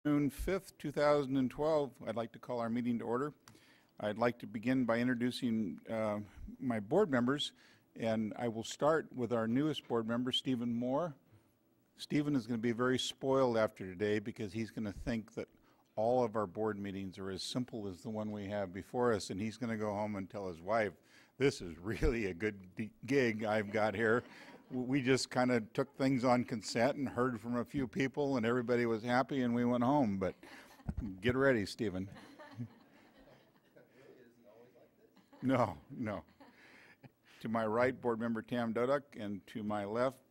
June 5th, 2012. I'd like to call our meeting to order. I'd like to begin by introducing my board members, and I will start with our newest board member, Stephen Moore. Stephen is going to be very spoiled after today because he's going to think that all of our board meetings are as simple as the one we have before us, and he's going to go home and tell his wife, this is really a good gig I've got here. We just kind of took things on consent and heard from a few people, and everybody was happy, and we went home. But get ready, Stephen. No. To my right, board member Tam Doduk, and to my left,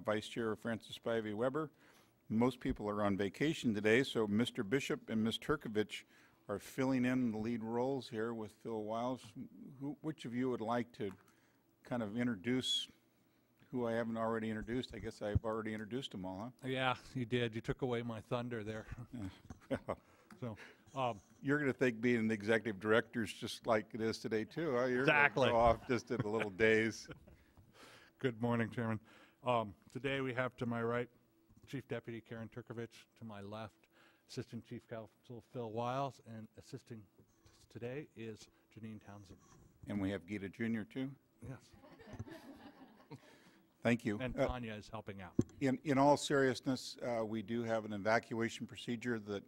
Vice Chair Francis Spivey Weber. Most people are on vacation today, so Mr. Bishop and Ms. Turkovich are filling in the lead roles here with Phil Wiles. Which of you would like to kind of introduce who I haven't already introduced? I guess I've already introduced them all, huh? Yeah, you did. You took away my thunder there. So, you're going to think being the executive director is just like it is today, too, huh? You're exactly. Go off just in a little daze. Good morning, Chairman. Today we have to my right Chief Deputy Karen Turkovich, to my left Assistant Chief Counsel Phil Wiles, and assisting today is Janine Townsend. And we have Gita Jr., too? Yes. Thank you. And Tanya is helping out. In all seriousness, we do have an evacuation procedure that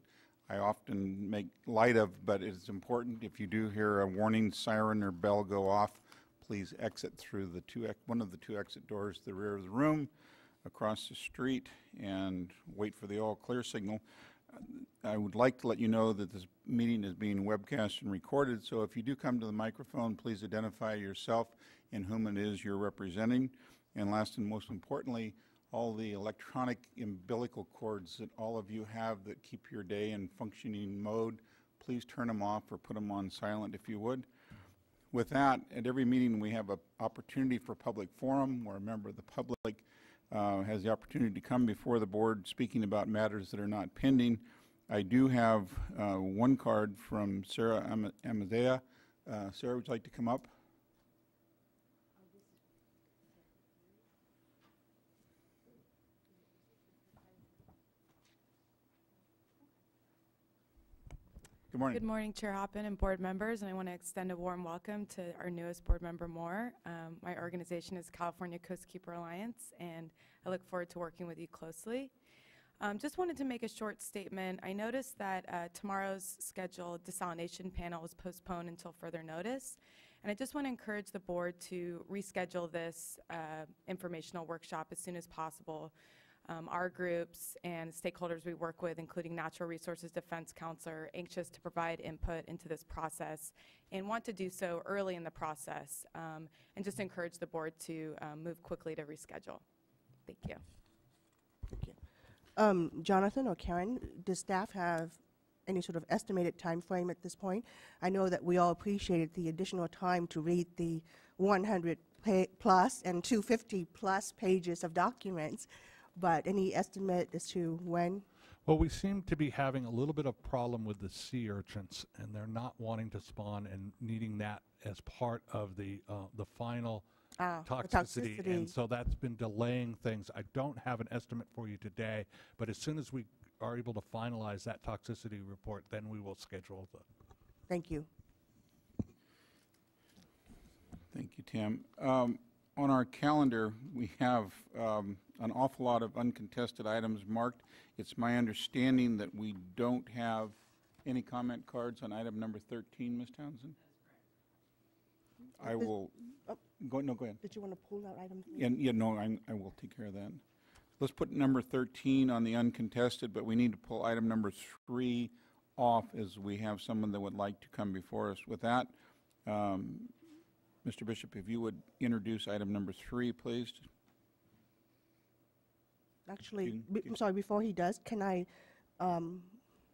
I often make light of, but it's important. If you do hear a warning siren or bell go off, please exit through one of the two exit doors to the rear of the room, across the street, and wait for the all clear signal. I would like to let you know that this meeting is being webcast and recorded, so if you do come to the microphone, please identify yourself and whom it is you're representing. And last and most importantly, all the electronic umbilical cords that all of you have that keep your day in functioning mode, please turn them off or put them on silent if you would. With that, at every meeting we have an opportunity for public forum where a member of the public has the opportunity to come before the board speaking about matters that are not pending. I do have one card from Sarah Amadea. Sarah, would you like to come up? Good morning. Good morning, Chair Hoppen and board members, and I want to extend a warm welcome to our newest board member, Moore. My organization is California Coastkeeper Alliance, and I look forward to working with you closely. Just wanted to make a short statement. I noticed that tomorrow's scheduled desalination panel was postponed until further notice, and I just want to encourage the board to reschedule this informational workshop as soon as possible. Our groups and stakeholders we work with, including Natural Resources Defense Council, are anxious to provide input into this process and want to do so early in the process, and just encourage the board to move quickly to reschedule. Thank you. Thank you. Jonathan or Karen, does staff have any sort of estimated time frame at this point? I know that we all appreciated the additional time to read the 100 plus and 250 plus pages of documents. But any estimate as to when? Well, we seem to be having a little bit of problem with the sea urchins, and they're not wanting to spawn and needing that as part of the final toxicity. And so that's been delaying things. I don't have an estimate for you today, but as soon as we are able to finalize that toxicity report, then we will schedule the. Thank you. Thank you, Tim. On our calendar, we have an awful lot of uncontested items marked. It's my understanding that we don't have any comment cards on item number 13, Ms. Townsend? I will go ahead. Did you want to pull that item? No, I will take care of that. Let's put number 13 on the uncontested, but we need to pull item number 3 off as we have someone that would like to come before us. With that, Mr. Bishop, if you would introduce item number 3, please. Actually, I'm sorry, before he does, can I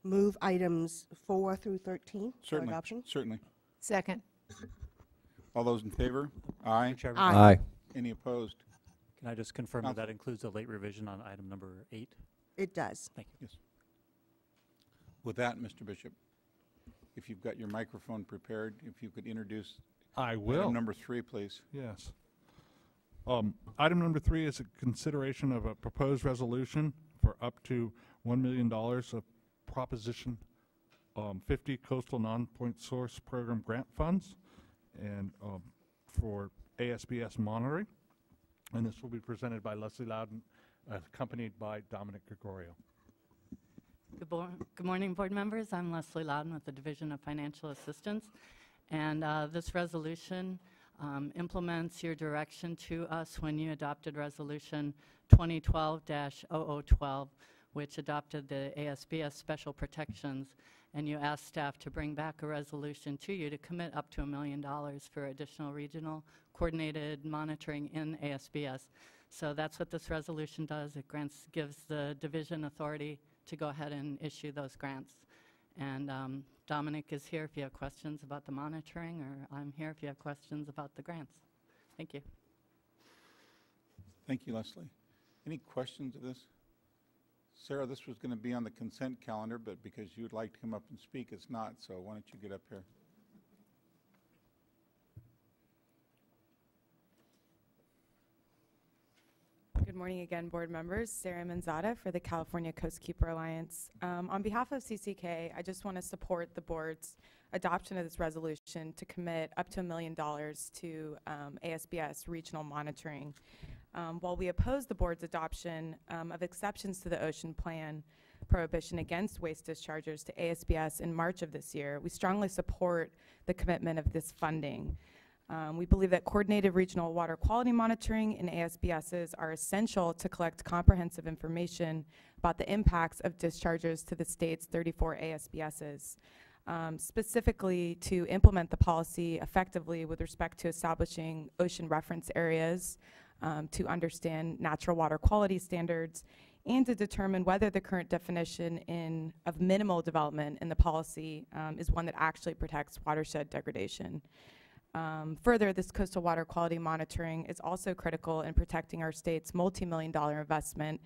move items 4 through 13 for adoption? Certainly. Second. All those in favor? Aye. Chairman, Aye. Any opposed? Can I just confirm that that includes a late revision on item number 8? It does. Thank you. Yes. With that, Mr. Bishop, if you've got your microphone prepared, if you could introduce I will. item number 3, please. Yes. Item number 3 is a consideration of a proposed resolution for up to $1 million of Proposition 50 Coastal Non-Point Source Program grant funds and for ASBS monitoring. And this will be presented by Leslie Loudon, accompanied by Dominic Gregorio. Good morning, board members. I'm Leslie Loudon with the Division of Financial Assistance. And this resolution implements your direction to us when you adopted Resolution 2012-0012, which adopted the ASBS special protections. And you asked staff to bring back a resolution to you to commit up to $1 million for additional regional coordinated monitoring in ASBS. So that's what this resolution does. It gives the division authority to go ahead and issue those grants. And Dominic is here if you have questions about the monitoring, or I'm here if you have questions about the grants. Thank you. Thank you, Leslie. Any questions of this? Sarah, this was going to be on the consent calendar, but because you would like to come up and speak, it's not, so why don't you get up here? Good morning again, board members. Sarah Manzata for the California Coastkeeper Alliance. On behalf of CCK, I just want to support the board's adoption of this resolution to commit up to $1 million to ASBS regional monitoring. While we oppose the board's adoption of exceptions to the ocean plan prohibition against waste discharges to ASBS in March of this year, we strongly support the commitment of this funding. We believe that coordinated regional water quality monitoring in ASBSs are essential to collect comprehensive information about the impacts of discharges to the state's 34 ASBSs, specifically to implement the policy effectively with respect to establishing ocean reference areas, to understand natural water quality standards, and to determine whether the current definition of minimal development in the policy is one that actually protects watershed degradation. Further, this coastal water quality monitoring is also critical in protecting our state's multi-million-dollar investment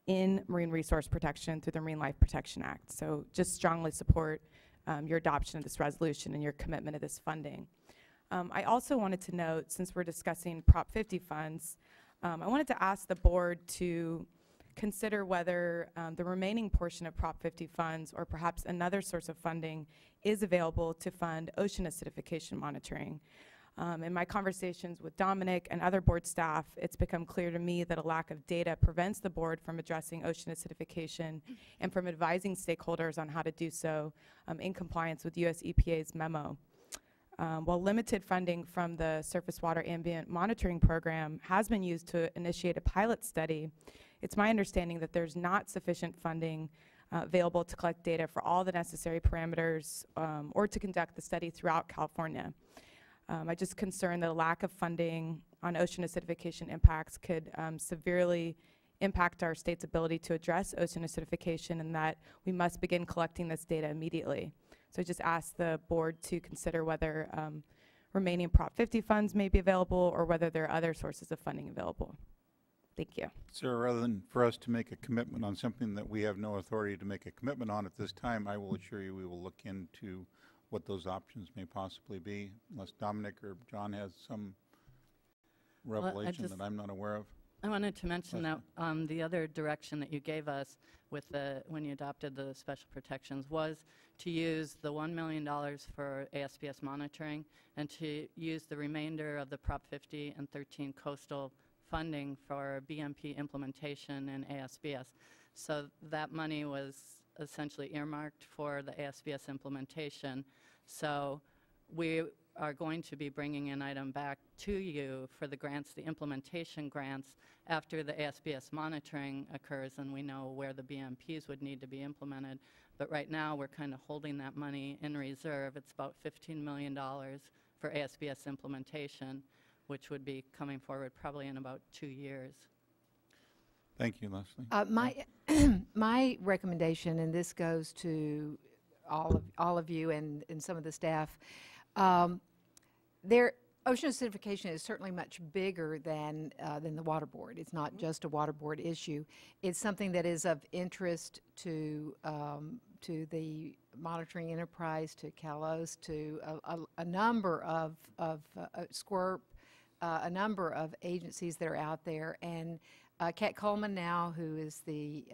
in marine resource protection through the Marine Life Protection Act. So just strongly support your adoption of this resolution and your commitment to this funding. I also wanted to note, since we're discussing Prop 50 funds, I wanted to ask the board to consider whether the remaining portion of Prop 50 funds, or perhaps another source of funding, is available to fund ocean acidification monitoring. In my conversations with Dominic and other board staff, it's become clear to me that a lack of data prevents the board from addressing ocean acidification and from advising stakeholders on how to do so in compliance with US EPA's memo. While limited funding from the Surface Water Ambient Monitoring Program has been used to initiate a pilot study, it's my understanding that there's not sufficient funding available to collect data for all the necessary parameters or to conduct the study throughout California. I just concern that a lack of funding on ocean acidification impacts could severely impact our state's ability to address ocean acidification, and that we must begin collecting this data immediately. So I just ask the board to consider whether remaining Prop 50 funds may be available or whether there are other sources of funding available. Thank you. Sir, rather than for us to make a commitment on something that we have no authority to make a commitment on at this time, I will assure you we will look into what those options may possibly be, unless Dominic or John has some revelation that I'm not aware of. I wanted to mention that the other direction that you gave us with when you adopted the special protections was to use the $1 million for ASBS monitoring and to use the remainder of the Prop 50 and 13 coastal funding for BMP implementation in ASBS. So that money was essentially earmarked for the ASBS implementation. So we are going to be bringing an item back to you for the grants, the implementation grants, after the ASBS monitoring occurs and we know where the BMPs would need to be implemented. But right now we're kind of holding that money in reserve. It's about $15 million for ASBS implementation, which would be coming forward probably in about 2 years. Thank you, Leslie. My recommendation, and this goes to all of you and some of the staff, ocean acidification is certainly much bigger than the water board. It's not just a water board issue. It's something that is of interest to the monitoring enterprise, to CalOS, to a number of SWRCB, a number of agencies that are out there. And Kat Coleman now, who is the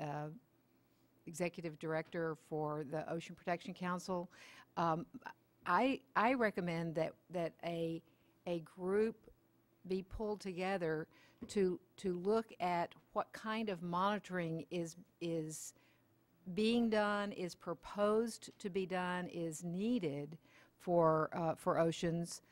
executive director for the Ocean Protection Council. I recommend that a group be pulled together to look at what kind of monitoring is being done, is proposed to be done, is needed for oceans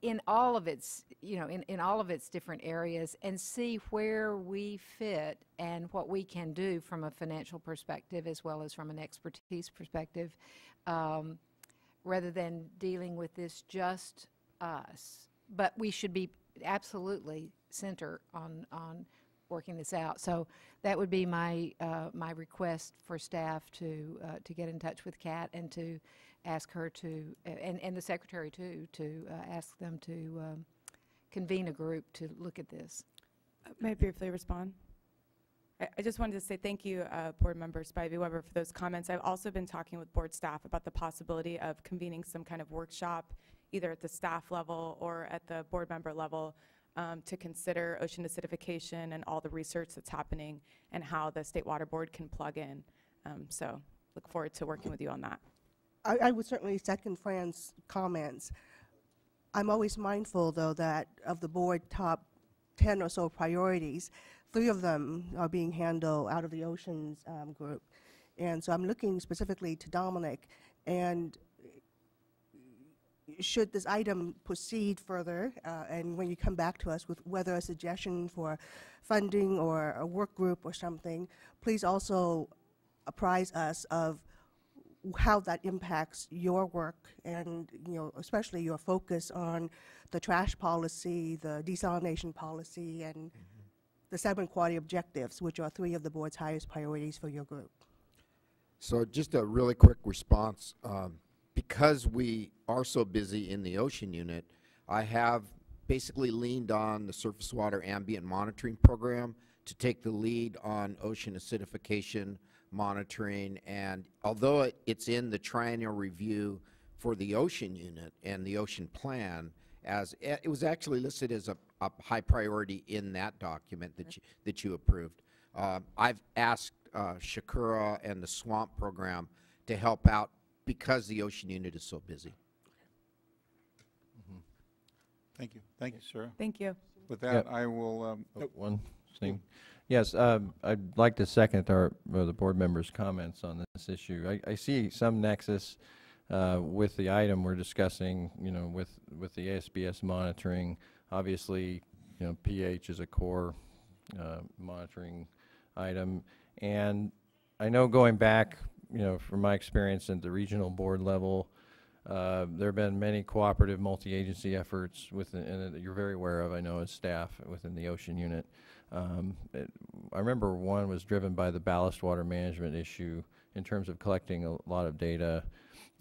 in all of its, in all of its different areas, and see where we fit and what we can do from a financial perspective as well as from an expertise perspective, rather than dealing with this just us. But we should be absolutely center on working this out. So that would be my my request for staff to get in touch with Kat and to ask her to, and the secretary too, to ask them to convene a group to look at this. May I briefly respond? I just wanted to say thank you, Board Member Spivey-Weber, for those comments. I've also been talking with board staff about the possibility of convening some kind of workshop, either at the staff level or at the board member level, to consider ocean acidification and all the research that's happening and how the State Water Board can plug in. So look forward to working with you on that. I would certainly second Fran's comments. I'm always mindful, though, that of the board top 10 or so priorities, 3 of them are being handled out of the oceans group. And so I'm looking specifically to Dominic, and should this item proceed further, and when you come back to us with whether a suggestion for funding or a work group or something, please also apprise us of how that impacts your work, and especially your focus on the trash policy, the desalination policy, and the 7 quality objectives, which are 3 of the board's highest priorities for your group. So just a really quick response. Because we are so busy in the ocean unit, I have basically leaned on the surface water ambient monitoring program to take the lead on ocean acidification monitoring. And although it's in the triennial review for the ocean unit and the ocean plan, as it was actually listed as a high priority in that document that you approved. I've asked Shakura and the SWAMP program to help out because the ocean unit is so busy. Thank you. Thank you, sir. Thank you. With that, I will. One thing. Yes, I'd like to second the board members' comments on this issue. I see some nexus with the item we're discussing, with the ASBS monitoring. Obviously, pH is a core monitoring item. And I know going back, from my experience at the regional board level, there have been many cooperative multi-agency efforts and that you're very aware of, I know, as staff within the ocean unit. I remember one was driven by the ballast water management issue in terms of collecting a lot of data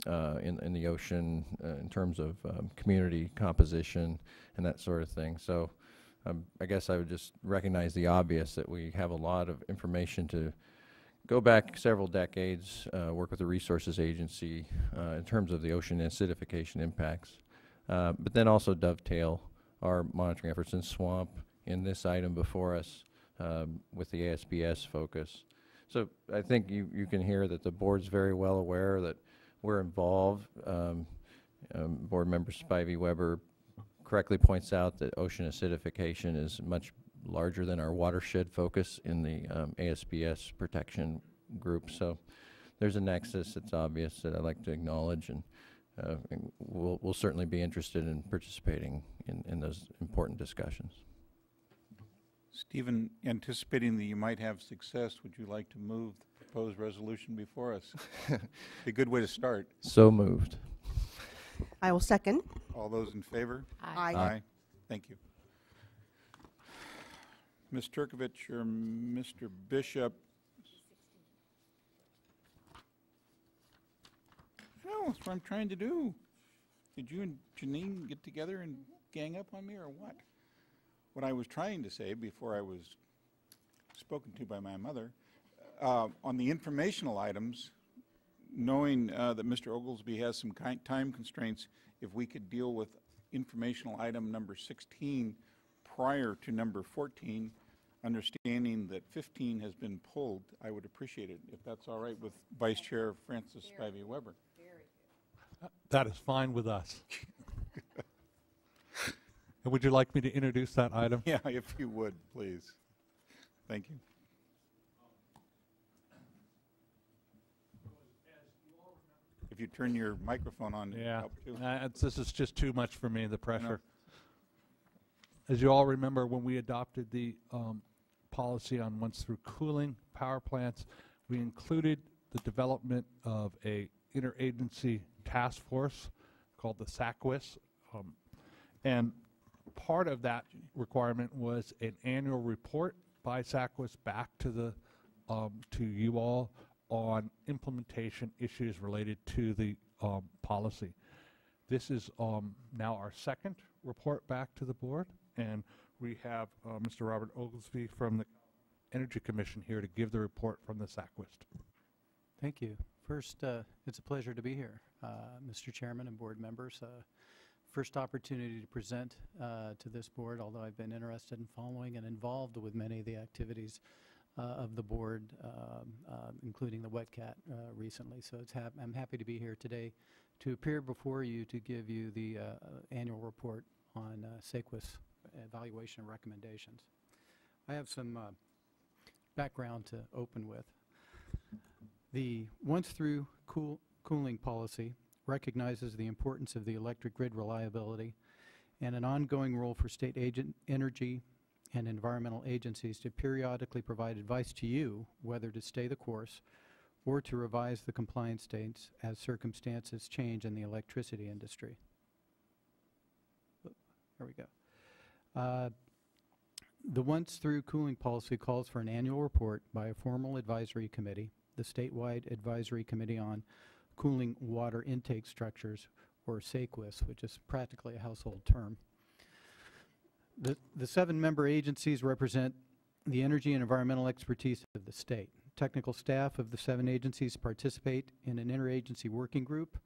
in the ocean in terms of community composition and that sort of thing. So I guess I would just recognize the obvious that we have a lot of information to go back several decades, work with the resources agency in terms of the ocean acidification impacts, but then also dovetail our monitoring efforts in SWAMP in this item before us with the ASBS focus. So I think you can hear that the board's very well aware that we're involved. Board member Spivey-Weber correctly points out that ocean acidification is much larger than our watershed focus in the ASBS protection group. So there's a nexus that's obvious that I'd like to acknowledge, and we'll certainly be interested in participating in those important discussions. Stephen, anticipating that you might have success, would you like to move the proposed resolution before us? Be a good way to start. So moved. I will second. All those in favor? Aye. Aye. Thank you. Ms. Turkovich or Mr. Bishop? No, that's what I'm trying to do. Did you and Janine get together and gang up on me, or what? What I was trying to say before I was spoken to by my mother, on the informational items, knowing that Mr. Oglesby has some time constraints, if we could deal with informational item number 16 prior to number 14, understanding that 15 has been pulled, I would appreciate it, if that's all right with Vice Chair Francis Spivey Weber. That is fine with us. And would you like me to introduce that item? Yeah, if you would, please. Thank you. If you turn your microphone on, Yeah, help too. this is just too much for me, the pressure. As you all remember, when we adopted the policy on once-through cooling power plants, we included the development of a interagency task force called the SWRCB. And part of that requirement was an annual report by SWRCB back to the to you all on implementation issues related to the policy. This is now our second report back to the board, and we have Mr. Robert Oglesby from the Energy Commission here to give the report from the SWRCB. Thank you. First, it's a pleasure to be here, Mr. Chairman and board members. First opportunity to present to this board, although I've been interested in following and involved with many of the activities of the board, including the WETCAT recently. So I'm happy to be here today to appear before you to give you the annual report on SWRCB evaluation recommendations. I have some background to open with. The once-through cooling policy recognizes the importance of the electric grid reliability and an ongoing role for state energy and environmental agencies to periodically provide advice to you whether to stay the course or to revise the compliance dates as circumstances change in the electricity industry. There we go. The once-through cooling policy calls for an annual report by a formal advisory committee, the statewide Advisory Committee on Cooling Water Intake Structures, or SWRCB, which is practically a household term. The 7-member agencies represent the energy and environmental expertise of the state. Technical staff of the 7 agencies participate in an interagency working group,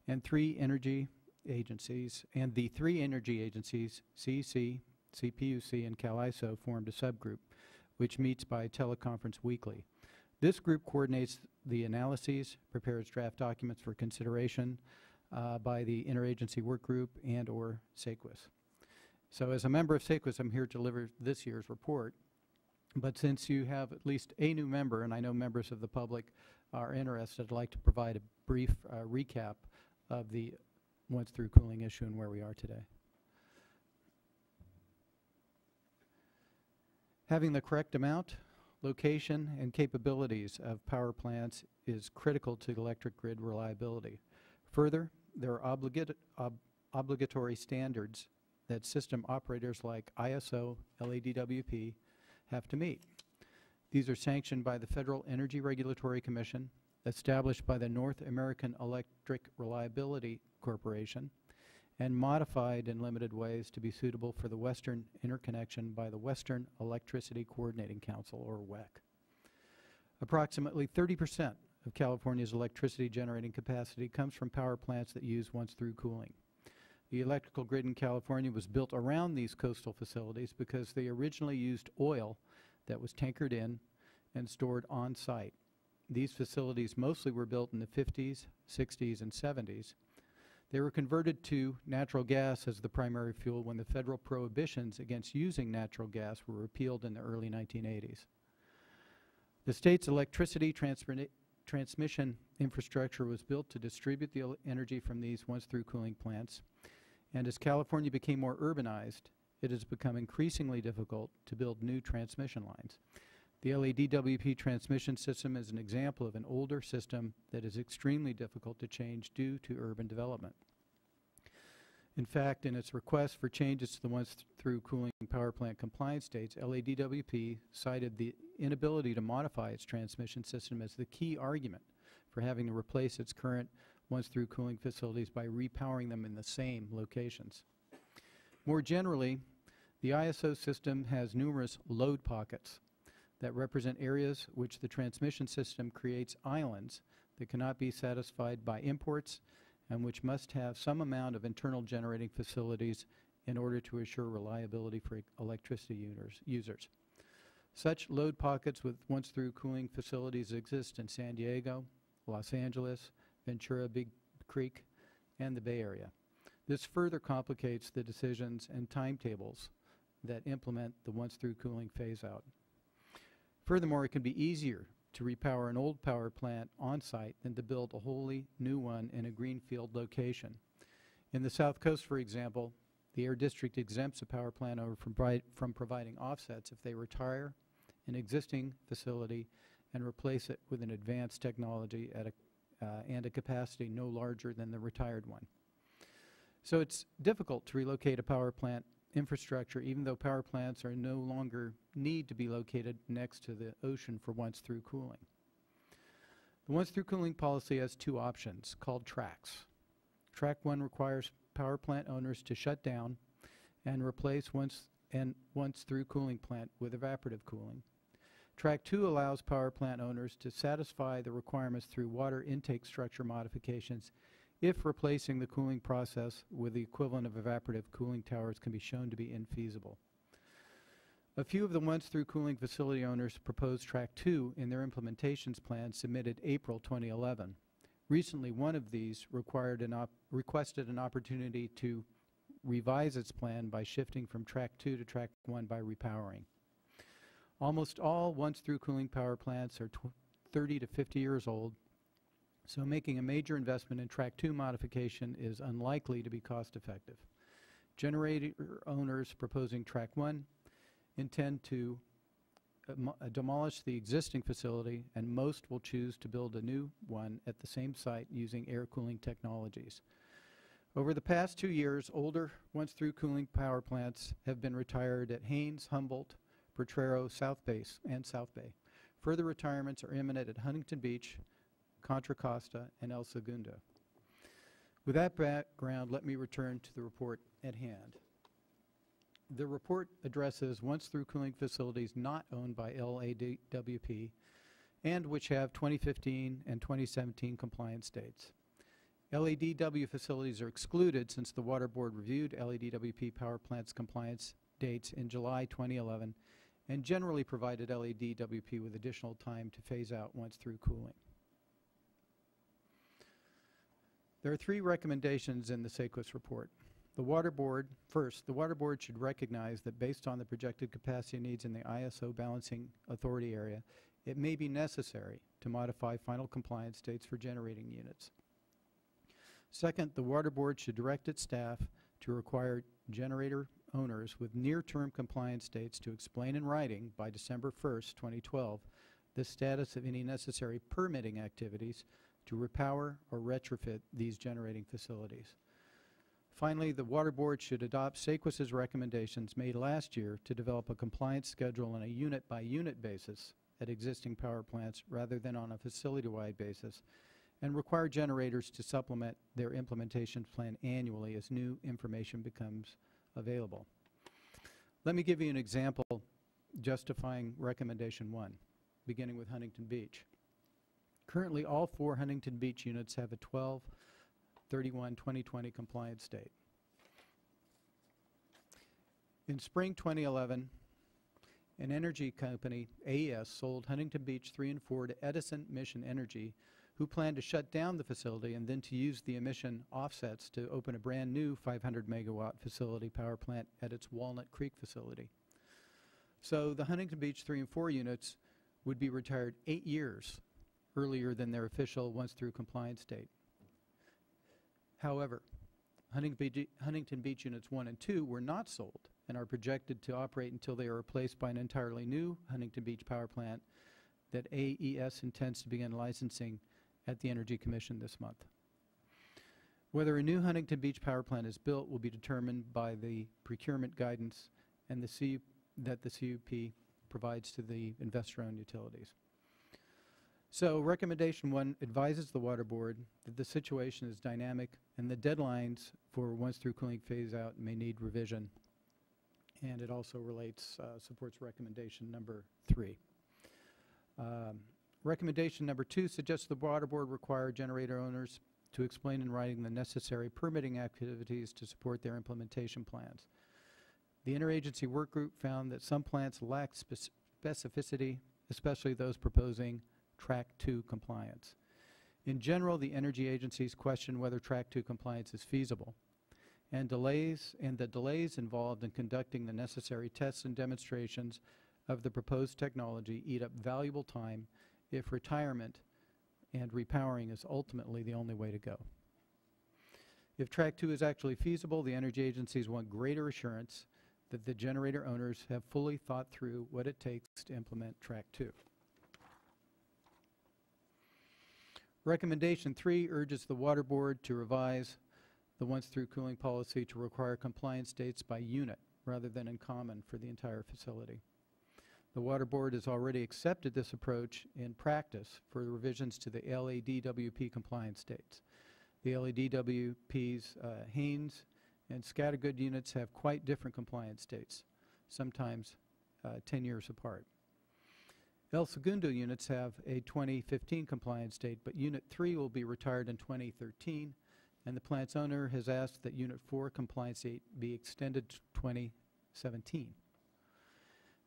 and the 3 energy agencies, CEC, CPUC, and CAISO, formed a subgroup, which meets by teleconference weekly. This group coordinates the analyses, prepares draft documents for consideration by the interagency work group and/or SWRCB. So as a member of SWRCB, I'm here to deliver this year's report. But since you have at least a new member, and I know members of the public are interested, I'd like to provide a brief recap of the once-through cooling issue and where we are today. Having the correct amount, location, and capabilities of power plants is critical to electric grid reliability. Further, there are obligatory standards that system operators like ISO, LADWP have to meet. These are sanctioned by the Federal Energy Regulatory Commission, established by the North American Electric Reliability Corporation, and modified in limited ways to be suitable for the Western interconnection by the Western Electricity Coordinating Council, or WEC. Approximately 30% of California's electricity generating capacity comes from power plants that use once-through cooling. The electrical grid in California was built around these coastal facilities because they originally used oil that was tankered in and stored on site. These facilities mostly were built in the 50s, 60s, and 70s. They were converted to natural gas as the primary fuel when the federal prohibitions against using natural gas were repealed in the early 1980s. The state's electricity transmission infrastructure was built to distribute the energy from these once-through cooling plants, and as California became more urbanized, it has become increasingly difficult to build new transmission lines. The LADWP transmission system is an example of an older system that is extremely difficult to change due to urban development. In fact, in its request for changes to the once-through cooling power plant compliance dates, LADWP cited the inability to modify its transmission system as the key argument for having to replace its current once-through cooling facilities by repowering them in the same locations. More generally, the ISO system has numerous load pockets that represent areas which the transmission system creates islands that cannot be satisfied by imports and which must have some amount of internal generating facilities in order to assure reliability for electricity users. Such load pockets with once-through cooling facilities exist in San Diego, Los Angeles, Ventura, Big Creek, and the Bay Area. This further complicates the decisions and timetables that implement the once-through cooling phase-out. Furthermore, it can be easier to repower an old power plant on-site than to build a wholly new one in a greenfield location. In the South Coast, for example, the Air District exempts a power plant owner from providing offsets if they retire an existing facility and replace it with an advanced technology at and a capacity no larger than the retired one. So it's difficult to relocate a power plant infrastructure even though power plants are no longer need to be located next to the ocean for once-through cooling. The once-through cooling policy has two options called tracks. Track 1 requires power plant owners to shut down and replace once-through cooling plant with evaporative cooling. Track 2 allows power plant owners to satisfy the requirements through water intake structure modifications if replacing the cooling process with the equivalent of evaporative cooling towers can be shown to be infeasible. A few of the once-through cooling facility owners proposed Track 2 in their implementations plan submitted April 2011. Recently, one of these requested an opportunity to revise its plan by shifting from Track 2 to Track 1 by repowering. Almost all once-through cooling power plants are 30 to 50 years old, so making a major investment in Track 2 modification is unlikely to be cost-effective. Generator owners proposing Track 1 intend to demolish the existing facility, and most will choose to build a new one at the same site using air cooling technologies. Over the past 2 years, older once-through cooling power plants have been retired at Haines, Humboldt, Potrero, South Base, and South Bay. Further retirements are imminent at Huntington Beach, Contra Costa, and El Segundo. With that background, let me return to the report at hand. The report addresses once-through cooling facilities not owned by LADWP and which have 2015 and 2017 compliance dates. LADW facilities are excluded since the Water Board reviewed LADWP power plants compliance dates in July 2011 and generally provided LADWP with additional time to phase out once-through cooling. There are 3 recommendations in the SAQUIS report. The Water Board, first, the Water Board should recognize that based on the projected capacity needs in the ISO Balancing Authority area, it may be necessary to modify final compliance dates for generating units. Second, the Water Board should direct its staff to require generator owners with near-term compliance dates to explain in writing by December 1st, 2012, the status of any necessary permitting activities to repower or retrofit these generating facilities. Finally, the Water Board should adopt SAQUIS's recommendations made last year to develop a compliance schedule on a unit-by-unit basis at existing power plants rather than on a facility-wide basis, and require generators to supplement their implementation plan annually as new information becomes available. Let me give you an example justifying recommendation 1, beginning with Huntington Beach. Currently, all 4 Huntington Beach units have a 12/31/2020 compliance date. In spring 2011, an energy company, AES, sold Huntington Beach 3 and 4 to Edison Mission Energy, who planned to shut down the facility and then to use the emission offsets to open a brand new 500 megawatt facility power plant at its Walnut Creek facility. So the Huntington Beach 3 and 4 units would be retired 8 years earlier than their official once-through compliance date. However, Huntington Beach Units 1 and 2 were not sold and are projected to operate until they are replaced by an entirely new Huntington Beach power plant that AES intends to begin licensing at the Energy Commission this month. Whether a new Huntington Beach power plant is built will be determined by the procurement guidance and that the CUP provides to the investor-owned utilities. So recommendation 1 advises the Water Board that the situation is dynamic and the deadlines for once-through cooling phase-out may need revision. And it also supports recommendation number 3. Recommendation number 2 suggests the Water Board require generator owners to explain in writing the necessary permitting activities to support their implementation plans. The interagency work group found that some plants lack specificity, especially those proposing Track 2 compliance. In general, the energy agencies question whether Track 2 compliance is feasible, and the delays involved in conducting the necessary tests and demonstrations of the proposed technology eat up valuable time if retirement and repowering is ultimately the only way to go. If Track 2 is actually feasible, the energy agencies want greater assurance that the generator owners have fully thought through what it takes to implement Track 2. Recommendation 3 urges the Water Board to revise the once-through cooling policy to require compliance dates by unit rather than in common for the entire facility. The Water Board has already accepted this approach in practice for the revisions to the LADWP compliance dates. The LADWP's Haynes and Scattergood units have quite different compliance dates, sometimes 10 years apart. El Segundo units have a 2015 compliance date, but Unit 3 will be retired in 2013, and the plant's owner has asked that Unit 4 compliance date be extended to 2017.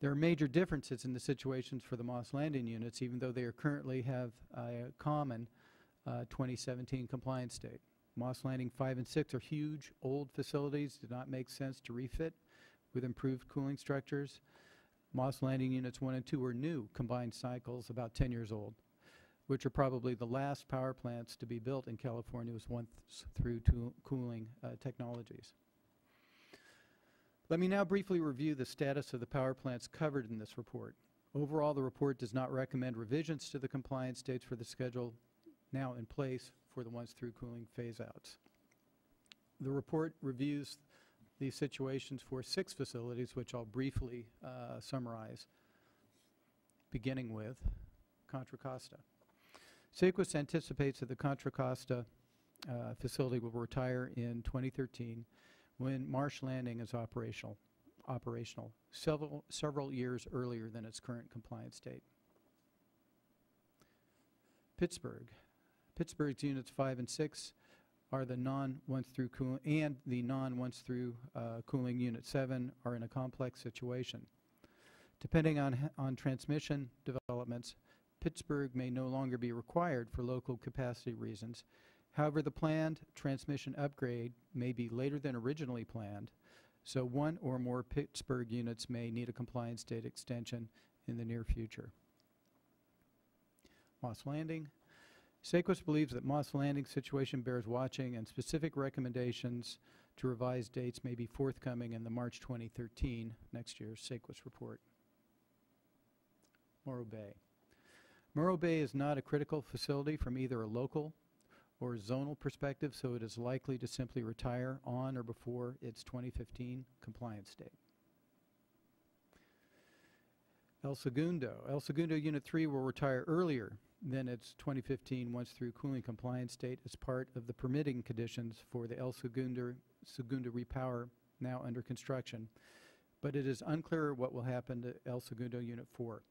There are major differences in the situations for the Moss Landing units, even though they currently have a common 2017 compliance date. Moss Landing 5 and 6 are huge, old facilities, do not make sense to refit with improved cooling structures. Moss Landing units 1 and 2 are new combined cycles, about 10 years old, which are probably the last power plants to be built in California with once-through cooling technologies. Let me now briefly review the status of the power plants covered in this report. Overall, the report does not recommend revisions to the compliance dates for the schedule now in place for the once-through cooling phase-outs. The report reviews these situations for 6 facilities, which I'll briefly summarize, beginning with Contra Costa. SEQUIS anticipates that the Contra Costa facility will retire in 2013 when Marsh Landing is operational several years earlier than its current compliance date. Pittsburgh's units 5 and 6 are the non-once-through cooling, and the non-once-through cooling unit 7 are in a complex situation. Depending on transmission developments, Pittsburgh may no longer be required for local capacity reasons. However, the planned transmission upgrade may be later than originally planned, so one or more Pittsburgh units may need a compliance date extension in the near future. Moss Landing. SEQUIS believes that Moss Landing's situation bears watching, and specific recommendations to revise dates may be forthcoming in the March 2013, next year's SEQUIS report. Morro Bay. Morro Bay is not a critical facility from either a local or zonal perspective, so it is likely to simply retire on or before its 2015 compliance date. El Segundo Unit 3 will retire earlier than its 2015 once-through cooling compliance date as part of the permitting conditions for the El Segundo repower now under construction, but it is unclear what will happen to El Segundo Unit 4.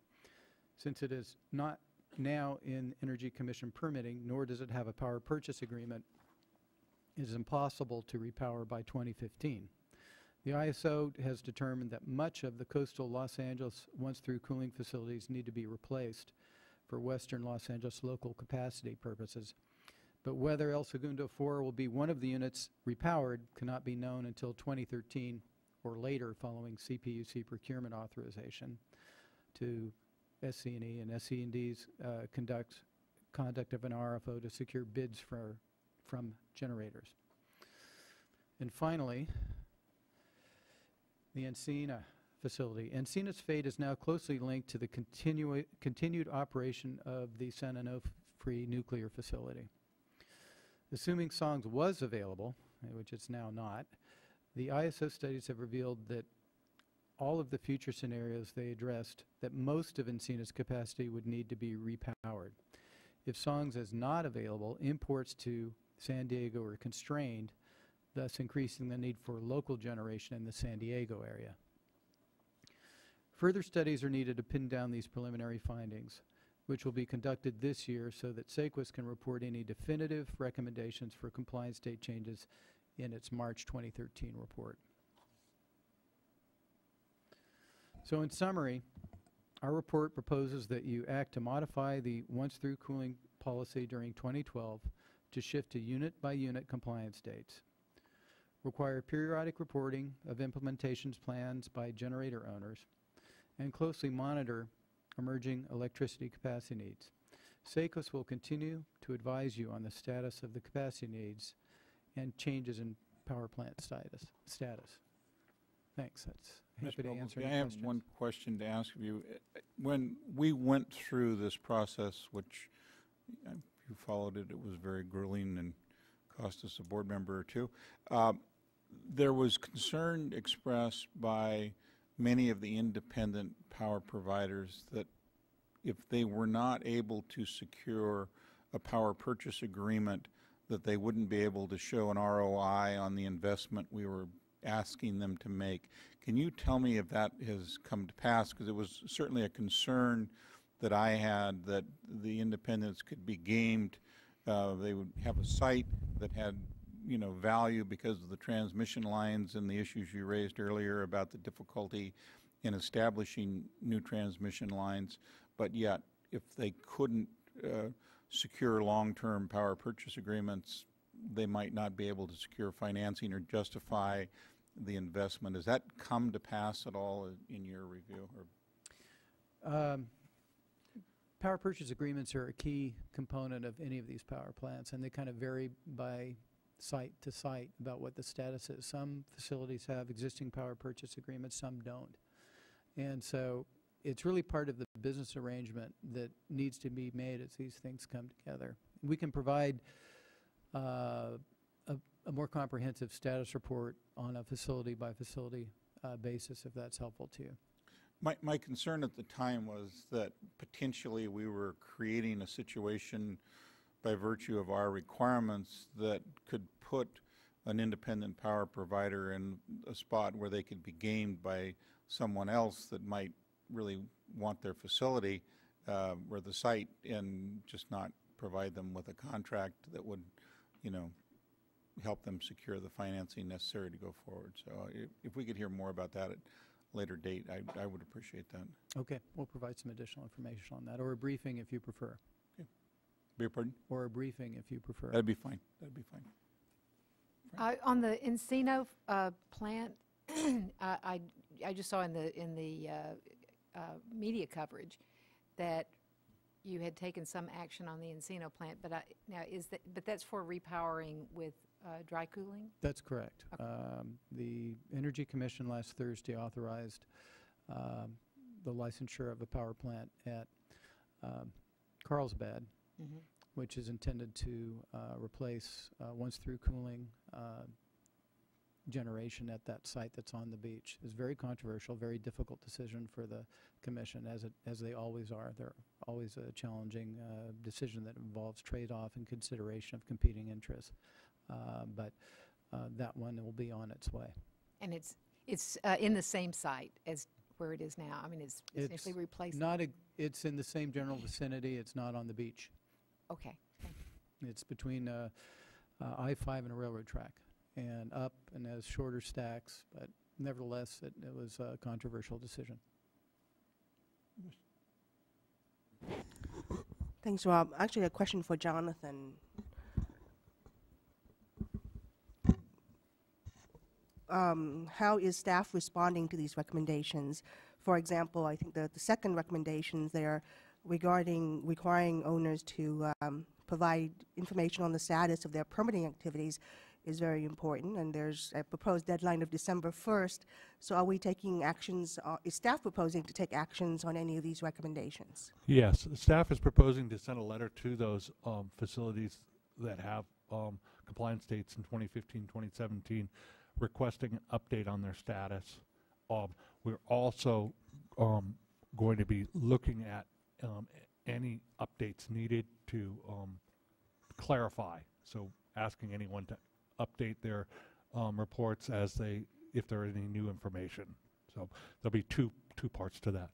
Since it is not now in Energy Commission permitting, nor does it have a power purchase agreement, it is impossible to repower by 2015. The ISO has determined that much of the coastal Los Angeles once-through cooling facilities need to be replaced for western Los Angeles local capacity purposes. But whether El Segundo 4 will be one of the units repowered cannot be known until 2013 or later following CPUC procurement authorization to SC&E and SC&D's conduct of an RFO to secure bids from generators. And finally, the Encina facility. Encina's fate is now closely linked to the continued operation of the San Onofre nuclear facility. Assuming SONGS was available, which it's now not, the ISO studies have revealed that all of the future scenarios they addressed, that most of Encina's capacity would need to be repowered. If SONGS is not available, imports to San Diego are constrained, thus increasing the need for local generation in the San Diego area. Further studies are needed to pin down these preliminary findings, which will be conducted this year so that SEQUIS can report any definitive recommendations for compliance date changes in its March 2013 report. So in summary, Our report proposes that you act to modify the once-through cooling policy during 2012 to shift to unit-by-unit compliance dates. Require periodic reporting of implementations plans by generator owners, and closely monitor emerging electricity capacity needs. SACOS will continue to advise you on the status of the capacity needs and changes in power plant status. Thanks. That's happy to answer any I have questions. one question to ask of you. When we went through this process, which if you followed it, it was very grueling and cost us a board member or two. There was concern expressed by many of the independent power providers that if they were not able to secure a power purchase agreement, that they wouldn't be able to show an ROI on the investment we were asking them to make. Can you tell me if that has come to pass? Because it was certainly a concern that I had that the independents could be gamed. They would have a site that had, you know, value because of the transmission lines and the issues you raised earlier about the difficulty in establishing new transmission lines, but yet if they couldn't secure long-term power purchase agreements, they might not be able to secure financing or justify the investment. Has that come to pass at all in your review? Or? Power purchase agreements are a key component of any of these power plants, and they kind of vary by site to site about what the status is. Some facilities have existing power purchase agreements, some don't. And so it's really part of the business arrangement that needs to be made as these things come together. We can provide a more comprehensive status report on a facility-by-facility basis if that's helpful to you. My concern at the time was that potentially we were creating a situation by virtue of our requirements that could put an independent power provider in a spot where they could be gamed by someone else that might really want their facility or the site and just not provide them with a contract that would, you know, help them secure the financing necessary to go forward. So if we could hear more about that at a later date, I would appreciate that. Okay, we'll provide some additional information on that, or a briefing if you prefer. Okay. Beg your pardon? Or a briefing if you prefer. That'd be fine. That'd be fine. On the Encino plant, I just saw in the media coverage that you had taken some action on the Encino plant, but but that's for repowering with dry cooling? That's correct. Okay. The Energy Commission last Thursday authorized the licensure of a power plant at Carlsbad, which is intended to replace once-through cooling generation at that site that's on the beach. It's very controversial, very difficult decision for the Commission, as they always are. They're always a challenging decision that involves trade-off and consideration of competing interests. But that one will be on its way. And it's in the same site as where it is now. I mean, it's essentially replacing. It's in the same general vicinity. It's not on the beach. Okay. It's between I-5 and a railroad track, and up and has shorter stacks. But nevertheless, it was a controversial decision. Thanks, Rob. Actually, a question for Jonathan. How is staff responding to these recommendations? For example, I think the second recommendations there regarding requiring owners to provide information on the status of their permitting activities is very important, and there's a proposed deadline of December 1st. So are we taking actions, is staff proposing to take actions on any of these recommendations? Yes, staff is proposing to send a letter to those facilities that have compliance dates in 2015, 2017, requesting an update on their status. We're also going to be looking at any updates needed to clarify. So asking anyone to update their reports if there is any new information. So there'll be two parts to that.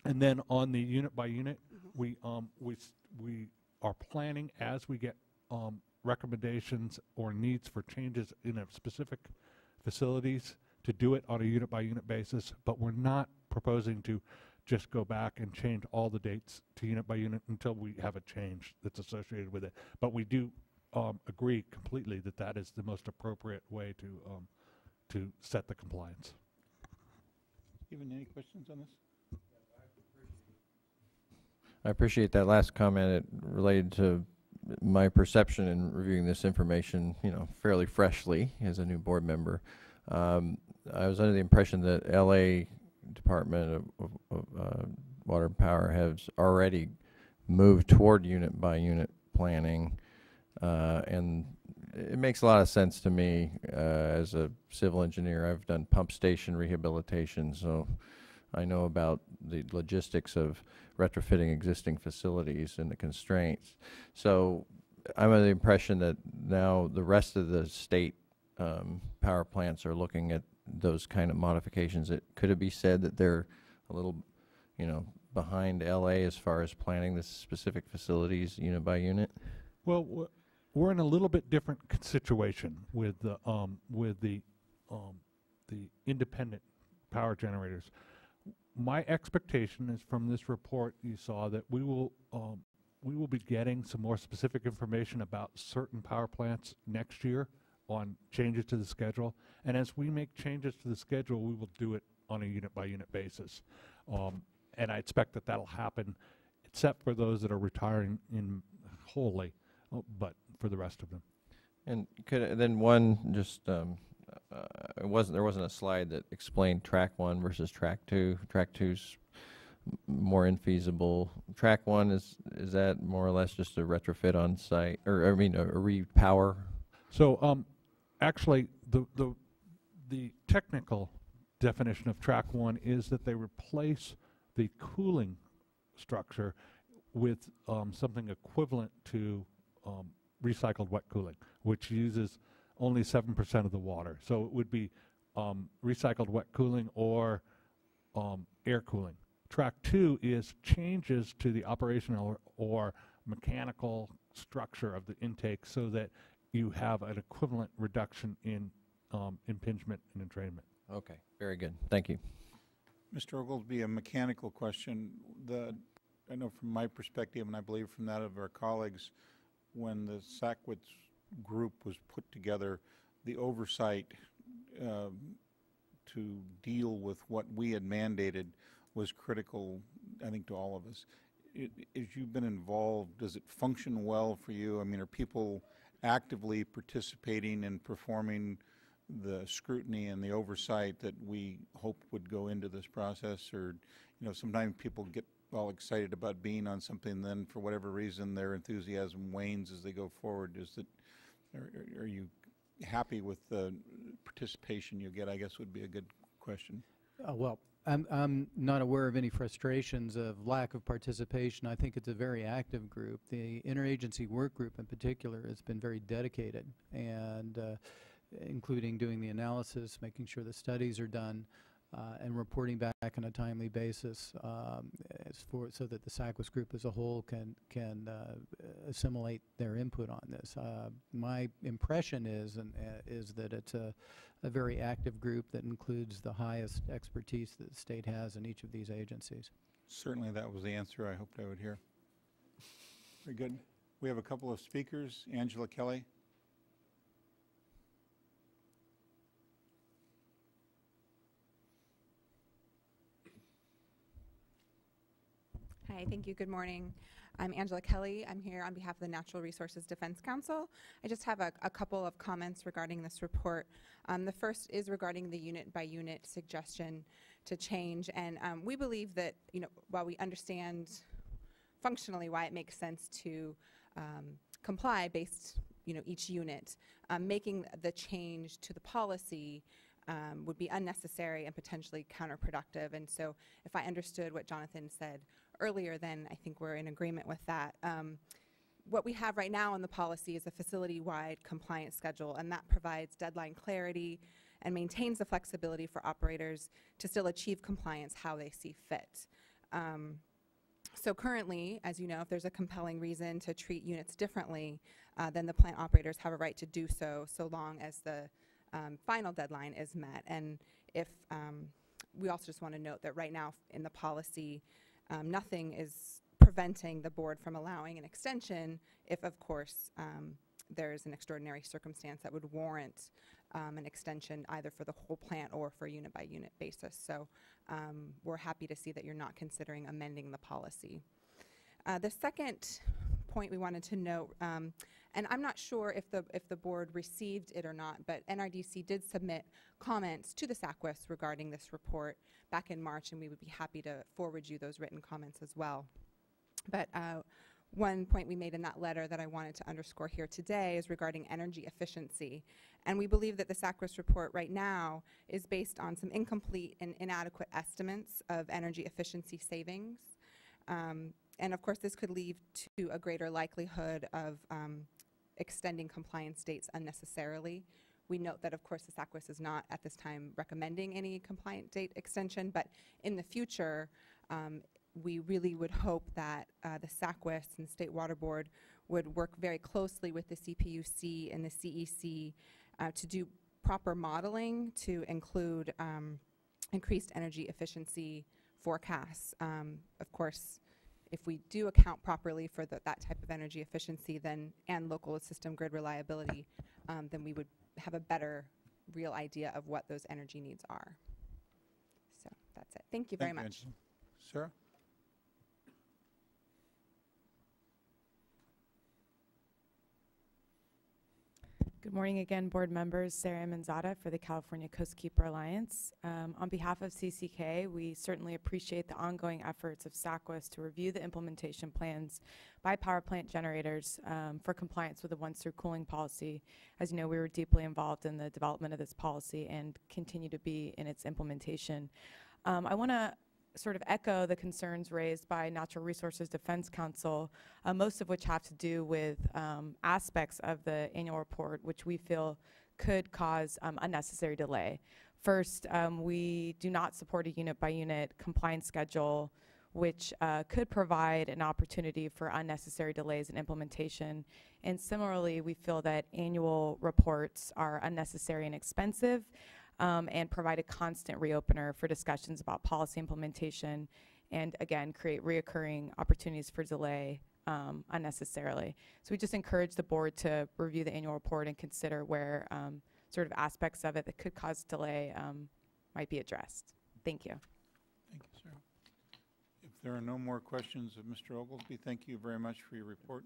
And then on the unit by unit, we are planning as we get recommendations or needs for changes in a specific facilities to do it on a unit by unit basis, but we're not proposing to just go back and change all the dates to unit by unit until we have a change that's associated with it. But we do agree completely that that is the most appropriate way to set the compliance. Stephen, any questions on this? I appreciate that last comment. It related to my perception in reviewing this information, fairly freshly as a new board member. I was under the impression that LA Department of Water and Power has already moved toward unit by unit planning, and it makes a lot of sense to me. As a civil engineer, I've done pump station rehabilitation, so I know about the logistics of retrofitting existing facilities and the constraints. So I'm under the impression that now the rest of the state power plants are looking at those kind of modifications. Could it be said that they're a little, behind LA as far as planning the specific facilities unit by unit? Well, we're in a little bit different situation with the independent power generators. My expectation is from this report you saw that we will be getting some more specific information about certain power plants next year on changes to the schedule. And as we make changes to the schedule, we will do it on a unit by unit basis. And I expect that that'll happen, except for those that are retiring in wholly, but for the rest of them. And then one just there wasn't a slide that explained track 1 versus track 2. Track 2's more infeasible. Track 1 is that more or less just a retrofit on site, or a repower? So actually the technical definition of track 1 is that they replace the cooling structure with something equivalent to recycled wet cooling, which uses only 7% of the water. So it would be recycled wet cooling or air cooling. Track 2 is changes to the operational or mechanical structure of the intake so that you have an equivalent reduction in impingement and entrainment. Okay, very good. Thank you. Mr. Oglesby, a mechanical question. I know from my perspective, and I believe from that of our colleagues, when the SACWITS group was put together, the oversight to deal with what we had mandated was critical, I think, to all of us. As you've been involved, does it function well for you? I mean, are people actively participating and performing the scrutiny and the oversight that we hope would go into this process? Or, sometimes people get all excited about being on something, then for whatever reason their enthusiasm wanes as they go forward. Are you happy with the participation you get, I guess would be a good question. Well, I'm not aware of any frustrations of lack of participation. I think it's a very active group. The interagency work group in particular has been very dedicated, and including doing the analysis, making sure the studies are done, and reporting back on a timely basis so that the SACWIS group as a whole can assimilate their input on this. My impression is that it's a very active group that includes the highest expertise that the state has in each of these agencies. Certainly that was the answer I hoped I would hear. Very good. We have a couple of speakers. Angela Kelly. Hi, thank you. Good morning. I'm Angela Kelly. I'm here on behalf of the Natural Resources Defense Council. I just have a couple of comments regarding this report. The first is regarding the unit by unit suggestion to change, and we believe that, while we understand functionally why it makes sense to comply based, each unit, making the change to the policy would be unnecessary and potentially counterproductive. And so if I understood what Jonathan said earlier, then I think we're in agreement with that. What we have right now in the policy is a facility-wide compliance schedule, and that provides deadline clarity and maintains the flexibility for operators to still achieve compliance how they see fit. So currently, as you know, if there's a compelling reason to treat units differently, then the plant operators have a right to do so long as the final deadline is met. And if we also just want to note that right now in the policy, nothing is preventing the board from allowing an extension if, of course, there's an extraordinary circumstance that would warrant an extension either for the whole plant or for a unit-by-unit basis. So we're happy to see that you're not considering amending the policy. The second point we wanted to note, and I'm not sure if the board received it or not, but NRDC did submit comments to the SACWIS regarding this report back in March, and we would be happy to forward you those written comments as well. But one point we made in that letter that I wanted to underscore here today is regarding energy efficiency. And we believe that the SACWIS report right now is based on some incomplete and inadequate estimates of energy efficiency savings. And of course, this could lead to a greater likelihood of extending compliance dates unnecessarily. We note that, of course, the SACWIS is not at this time recommending any compliant date extension, but in the future, we really would hope that the SACWIS and State Water Board would work very closely with the CPUC and the CEC to do proper modeling to include increased energy efficiency forecasts. Of course, if we do account properly for that type of energy efficiency and local system grid reliability, then we would have a better real idea of what those energy needs are. So that's it. Thank you very much. Sarah? Good morning again, board members. Sarah Manzata for the California Coastkeeper Alliance. On behalf of CCK, we certainly appreciate the ongoing efforts of SACWIS to review the implementation plans by power plant generators for compliance with the once-through cooling policy. As you know, we were deeply involved in the development of this policy and continue to be in its implementation. I want to sort of echo the concerns raised by Natural Resources Defense Council, most of which have to do with aspects of the annual report which we feel could cause unnecessary delay. First, we do not support a unit-by-unit compliance schedule which could provide an opportunity for unnecessary delays in implementation. And similarly, we feel that annual reports are unnecessary and expensive, and provide a constant reopener for discussions about policy implementation, and again, create reoccurring opportunities for delay unnecessarily. So we just encourage the board to review the annual report and consider where sort of aspects of it that could cause delay might be addressed. Thank you. Thank you, Sarah. If there are no more questions of Mr. Oglesby, thank you very much for your report.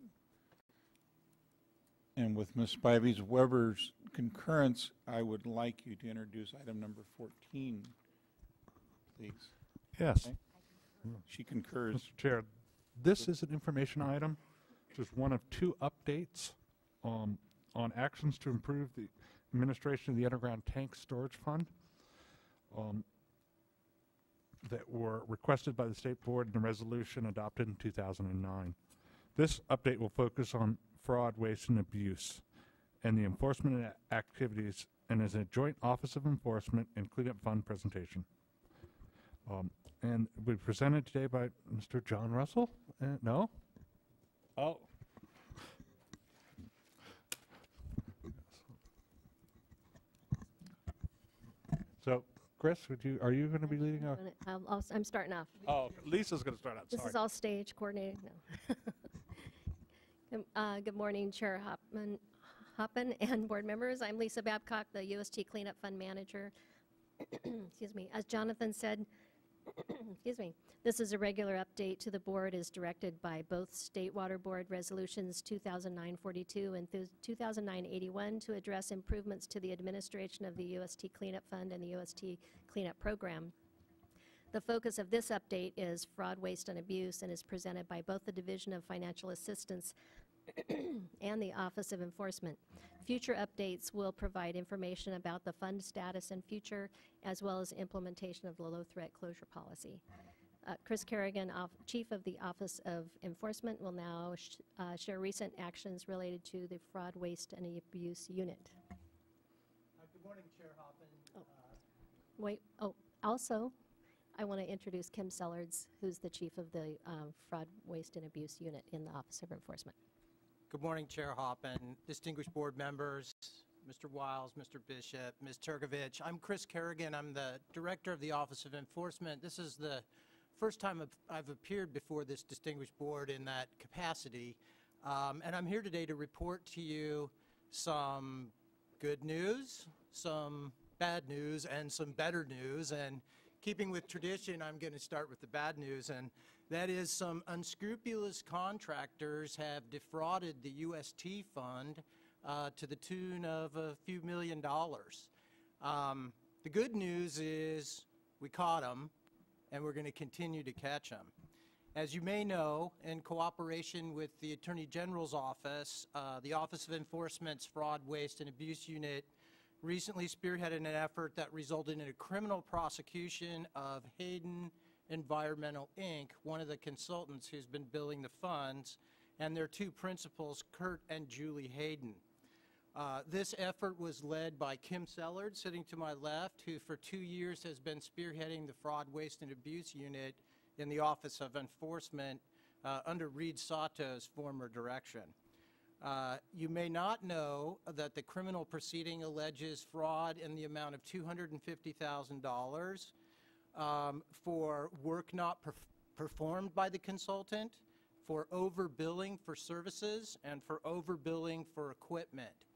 And with Ms. Spivey's-Weber's concurrence, I would like you to introduce item number 14, please. Yes. Okay. She concurs. Mr. Chair, this is an information item, just one of two updates on actions to improve the administration of the underground tank storage fund that were requested by the State Board in the resolution adopted in 2009. This update will focus on fraud, waste, and abuse, and the enforcement activities, and is a joint Office of Enforcement and Cleanup Fund presentation. And we presented today by Mr. John Russell? No? Oh. So, Chris, are you going to be leading our? I'm starting off. Oh, Lisa's going to start out. This is all stage coordinated. No. Good morning, Chair Hoppen and board members. I'm Lisa Babcock, the UST Cleanup Fund Manager. Excuse me. As Jonathan said, excuse me, this is a regular update to the board as directed by both State Water Board Resolutions 2009-42 and 2009-81 to address improvements to the administration of the UST Cleanup Fund and the UST Cleanup Program. The focus of this update is fraud, waste, and abuse, and is presented by both the Division of Financial Assistance and the Office of Enforcement. Future updates will provide information about the fund status and future, as well as implementation of the low-threat closure policy. Chris Kerrigan, Chief of the Office of Enforcement, will now share recent actions related to the Fraud, Waste, and Abuse Unit. Good morning, Chair Hoppen. Also, I want to introduce Kim Sellards, who's the Chief of the Fraud, Waste, and Abuse Unit in the Office of Enforcement. Good morning, Chair Hoppen, distinguished board members, Mr. Wiles, Mr. Bishop, Ms. Turgovich. I'm Chris Kerrigan. I'm the Director of the Office of Enforcement. This is the first time I've appeared before this distinguished board in that capacity. And I'm here today to report to you some good news, some bad news, and some better news. And keeping with tradition, I'm going to start with the bad news, and that is some unscrupulous contractors have defrauded the UST fund to the tune of a few $1,000,000. The good news is we caught them, and we're going to continue to catch them. As you may know, in cooperation with the Attorney General's office, the Office of Enforcement's Fraud, Waste, and Abuse Unit recently spearheaded an effort that resulted in a criminal prosecution of Hayden Environmental, Inc., one of the consultants who's been billing the funds, and their two principals, Kurt and Julie Hayden. This effort was led by Kim Sellard, sitting to my left, who for 2 years has been spearheading the Fraud, Waste, and Abuse Unit in the Office of Enforcement under Reed Sato's former direction. You may not know that the criminal proceeding alleges fraud in the amount of $250,000 for work not performed by the consultant, for overbilling for services, and for overbilling for equipment.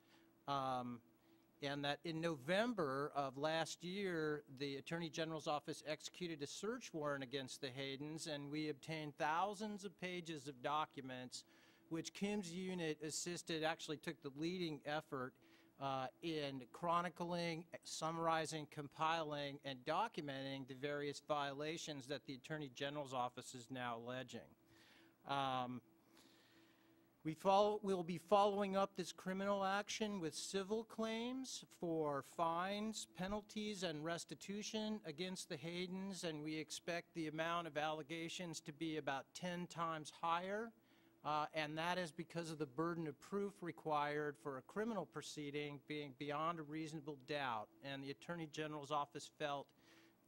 And that in November of last year, the Attorney General's office executed a search warrant against the Haydens, and we obtained thousands of pages of documents, which Kim's unit assisted, actually took the leading effort in chronicling, summarizing, compiling, and documenting the various violations that the Attorney General's office is now alleging. We'll be following up this criminal action with civil claims for fines, penalties, and restitution against the Haydens, and we expect the amount of allegations to be about 10 times higher, and that is because of the burden of proof required for a criminal proceeding being beyond a reasonable doubt, and the Attorney General's office felt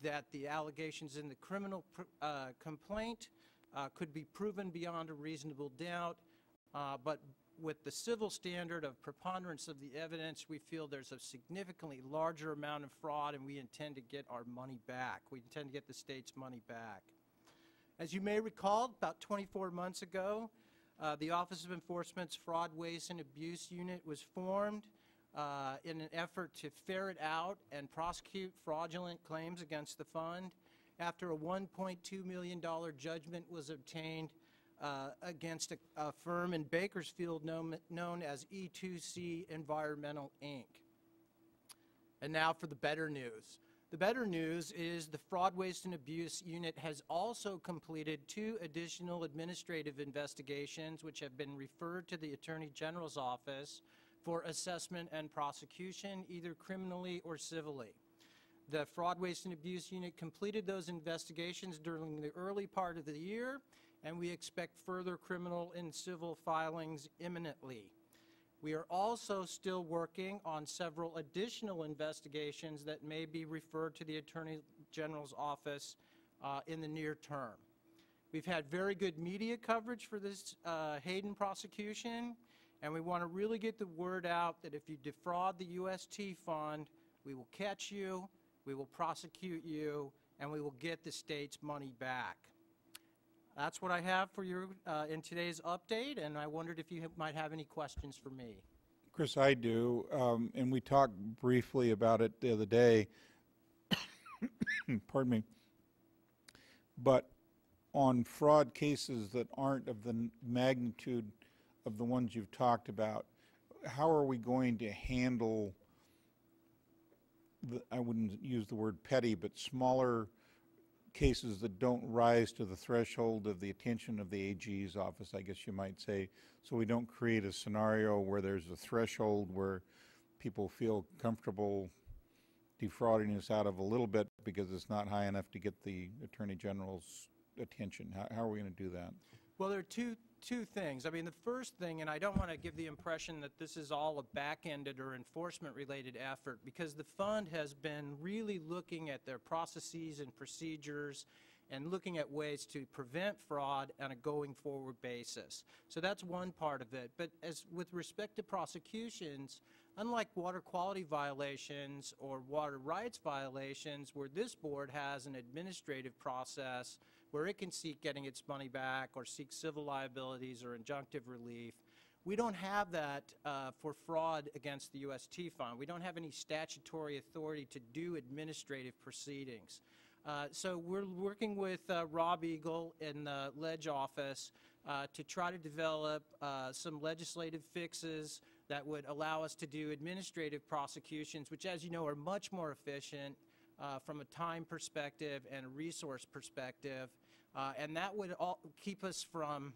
that the allegations in the criminal complaint could be proven beyond a reasonable doubt. But with the civil standard of preponderance of the evidence, we feel there's a significantly larger amount of fraud, and we intend to get our money back. We intend to get the state's money back. As you may recall, about 24 months ago, the Office of Enforcement's Fraud, Waste, and Abuse Unit was formed in an effort to ferret out and prosecute fraudulent claims against the fund after a $1.2 million judgment was obtained against a firm in Bakersfield known as E2C Environmental, Inc. And now for the better news. The better news is the Fraud, Waste, and Abuse Unit has also completed 2 additional administrative investigations which have been referred to the Attorney General's office for assessment and prosecution, either criminally or civilly. The Fraud, Waste, and Abuse Unit completed those investigations during the early part of the year, and we expect further criminal and civil filings imminently. We are also still working on several additional investigations that may be referred to the Attorney General's office in the near term. We've had very good media coverage for this Hayden prosecution, and we want to really get the word out that if you defraud the UST fund, we will catch you, we will prosecute you, and we will get the state's money back. That's what I have for you in today's update, and I wondered if you might have any questions for me. Chris, I do, and we talked briefly about it the other day, pardon me, but on fraud cases that aren't of the magnitude of the ones you've talked about, how are we going to handle, I wouldn't use the word petty, but smaller cases that don't rise to the threshold of the attention of the AG's office, I guess you might say, so we don't create a scenario where there's a threshold where people feel comfortable defrauding us out of a little bit because it's not high enough to get the Attorney General's attention. How are we going to do that? Well, there are two things. I mean, the first thing, and I don't want to give the impression that this is all a back-ended or enforcement-related effort, because the fund has been really looking at their processes and procedures and looking at ways to prevent fraud on a going forward basis. So that's one part of it. But as with respect to prosecutions, unlike water quality violations or water rights violations, where this board has an administrative process where it can seek getting its money back or seek civil liabilities or injunctive relief, we don't have that for fraud against the UST fund. We don't have any statutory authority to do administrative proceedings. So we're working with Rob Eagle in the Ledge office to try to develop some legislative fixes that would allow us to do administrative prosecutions, which, as you know, are much more efficient from a time perspective and a resource perspective. And that would keep us from,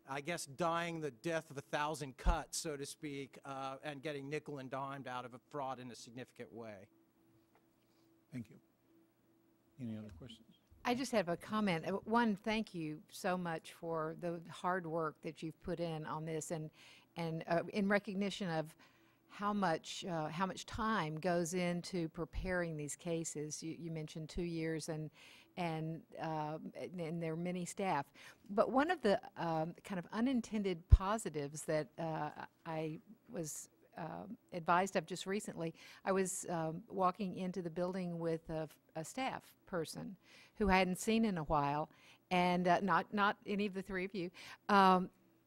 I guess, dying the death of 1,000 cuts, so to speak, and getting nickel and dimed out of a fraud in a significant way. Thank you. Any other questions? I just have a comment. One, thank you so much for the hard work that you've put in on this, and in recognition of how much time goes into preparing these cases. You mentioned 2 years, and there are many staff. But one of the kind of unintended positives that I was advised of just recently, I was walking into the building with a staff person who I hadn't seen in a while, and not any of the three of you.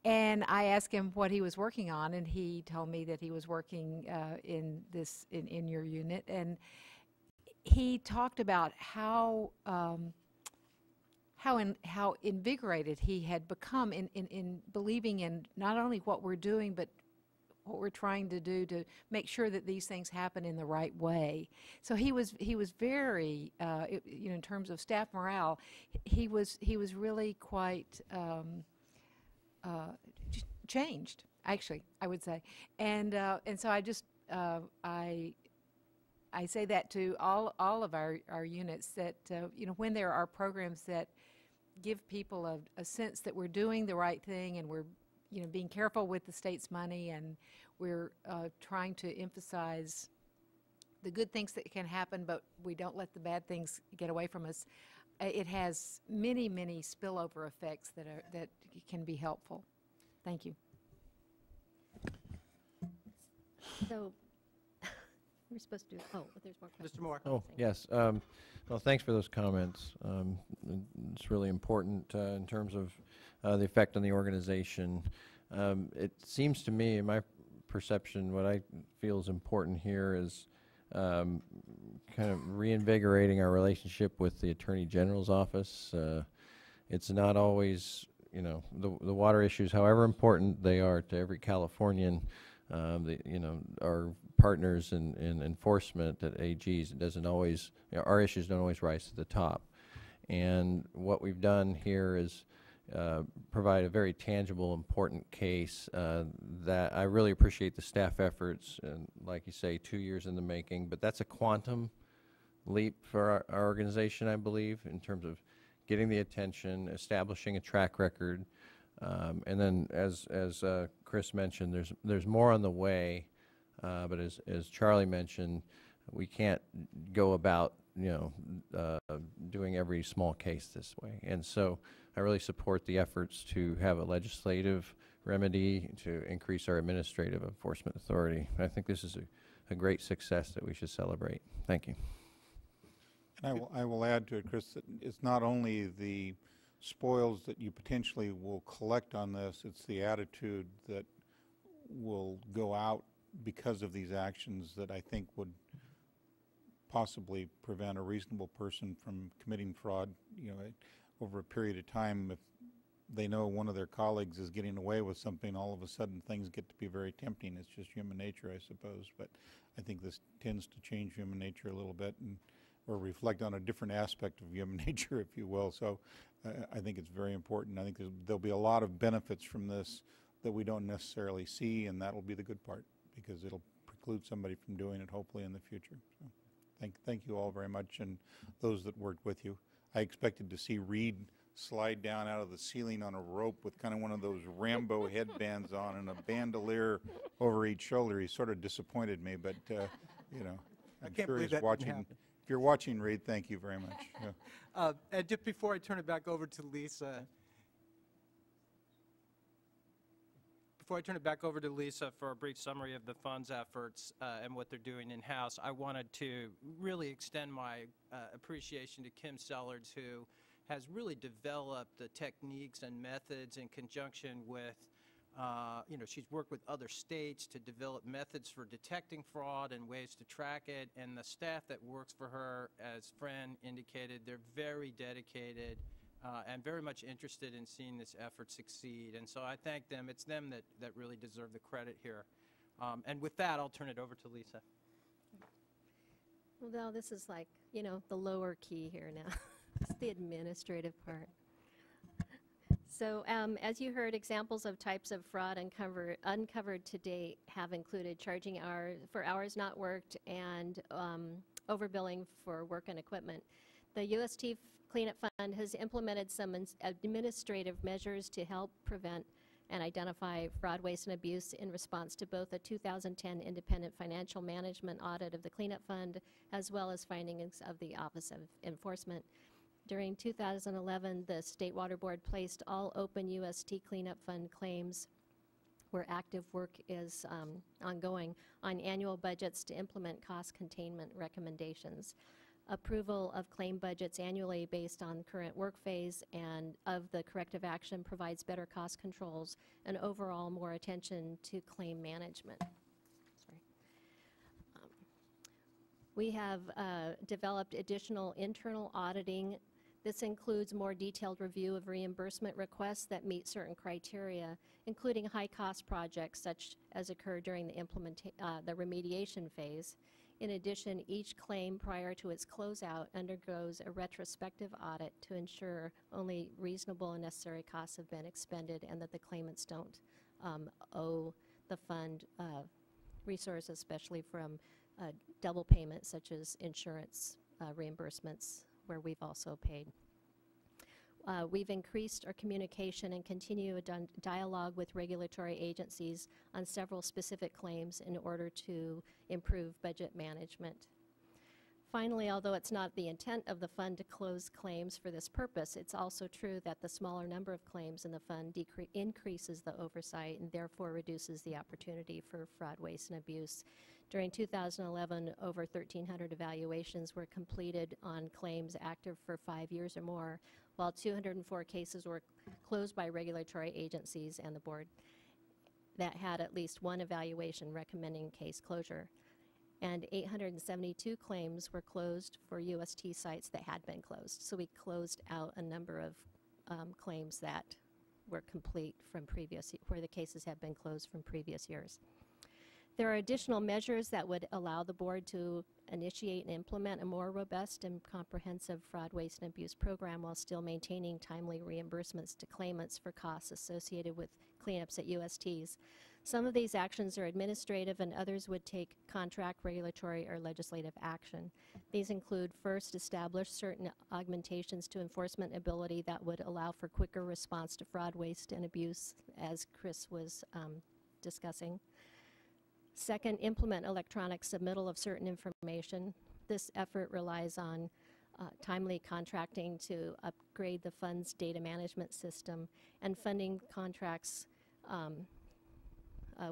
And I asked him what he was working on, and he told me that he was working in your unit. And he talked about how invigorated he had become in believing in not only what we're doing, but what we're trying to do to make sure that these things happen in the right way. So he was very, in terms of staff morale, he was really quite changed, actually, I would say. And so I just I say that to all of our units, that when there are programs that give people a sense that we're doing the right thing, and we're being careful with the state's money, and we're trying to emphasize the good things that can happen, but we don't let the bad things get away from us. It has many, many spillover effects that can be helpful. Thank you. So we're supposed to do, there's more questions. Mr. Moore. Oh, yes. Well, thanks for those comments. It's really important in terms of the effect on the organization. It seems to me, in my perception, what I feel is important here is kind of reinvigorating our relationship with the Attorney General's office. It's not always, the water issues, however important they are to every Californian, our partners in enforcement at AGs, it doesn't always, our issues don't always rise to the top. And what we've done here is provide a very tangible, important case that I really appreciate the staff efforts, and like you say, 2 years in the making, but that's a quantum leap for our organization, I believe, in terms of getting the attention, establishing a track record, and then as Chris mentioned, there's more on the way, but as Charlie mentioned, we can't go about doing every small case this way. And so I really support the efforts to have a legislative remedy to increase our administrative enforcement authority. I think this is a great success that we should celebrate. Thank you. And I will add to it, Chris, that it's not only the spoils that you potentially will collect on this, it's the attitude that will go out because of these actions that I think would possibly prevent a reasonable person from committing fraud, over a period of time. If they know one of their colleagues is getting away with something, all of a sudden things get to be very tempting. It's just human nature, I suppose. But I think this tends to change human nature a little bit, or reflect on a different aspect of human nature, if you will. So I think it's very important. I think there'll be a lot of benefits from this that we don't necessarily see, and that'll be the good part, because it'll preclude somebody from doing it, hopefully, in the future. So thank you all very much, and those that worked with you. I expected to see Reed slide down out of the ceiling on a rope with kind of one of those Rambo headbands on and a bandolier over each shoulder. He sort of disappointed me, but I'm sure he's watching. If you're watching, Reed, thank you very much. Yeah. And just before I turn it back over to Lisa, for a brief summary of the fund's efforts and what they're doing in-house, I wanted to really extend my appreciation to Kim Sellards, who has really developed the techniques and methods in conjunction with, she's worked with other states to develop methods for detecting fraud and ways to track it, and the staff that works for her, as Fran indicated, they're very dedicated and very much interested in seeing this effort succeed. And so I thank them. It's them that really deserve the credit here. And with that, I'll turn it over to Lisa. Well, now this is like, the lower key here now. It's the administrative part. So as you heard, examples of types of fraud uncovered to date have included charging for hours not worked and overbilling for work and equipment. The UST Cleanup Fund has implemented some administrative measures to help prevent and identify fraud, waste, and abuse in response to both a 2010 independent financial management audit of the Cleanup Fund as well as findings of the Office of Enforcement. During 2011, the State Water Board placed all open UST Cleanup Fund claims where active work is ongoing on annual budgets to implement cost containment recommendations. Approval of claim budgets annually based on current work phase and of the corrective action provides better cost controls and overall more attention to claim management. We have developed additional internal auditing. This includes more detailed review of reimbursement requests that meet certain criteria, including high-cost projects such as occur during the remediation phase. In addition, each claim prior to its closeout undergoes a retrospective audit to ensure only reasonable and necessary costs have been expended and that the claimants don't owe the fund resources, especially from double payments such as insurance reimbursements, where we've also paid. We've increased our communication and continue a dialogue with regulatory agencies on several specific claims in order to improve budget management. Finally, although it's not the intent of the fund to close claims for this purpose, it's also true that the smaller number of claims in the fund increases the oversight and therefore reduces the opportunity for fraud, waste, and abuse. During 2011, over 1,300 evaluations were completed on claims active for 5 years or more, while 204 cases were closed by regulatory agencies and the board that had at least one evaluation recommending case closure. And 872 claims were closed for UST sites that had been closed. So we closed out a number of claims that were complete from where the cases had been closed from previous years. There are additional measures that would allow the board to initiate and implement a more robust and comprehensive fraud, waste, and abuse program while still maintaining timely reimbursements to claimants for costs associated with cleanups at USTs. Some of these actions are administrative and others would take contract, regulatory, or legislative action. These include first, establish certain augmentations to enforcement ability that would allow for quicker response to fraud, waste, and abuse, as Chris was discussing. Second, implement electronic submittal of certain information. This effort relies on timely contracting to upgrade the fund's data management system and funding contracts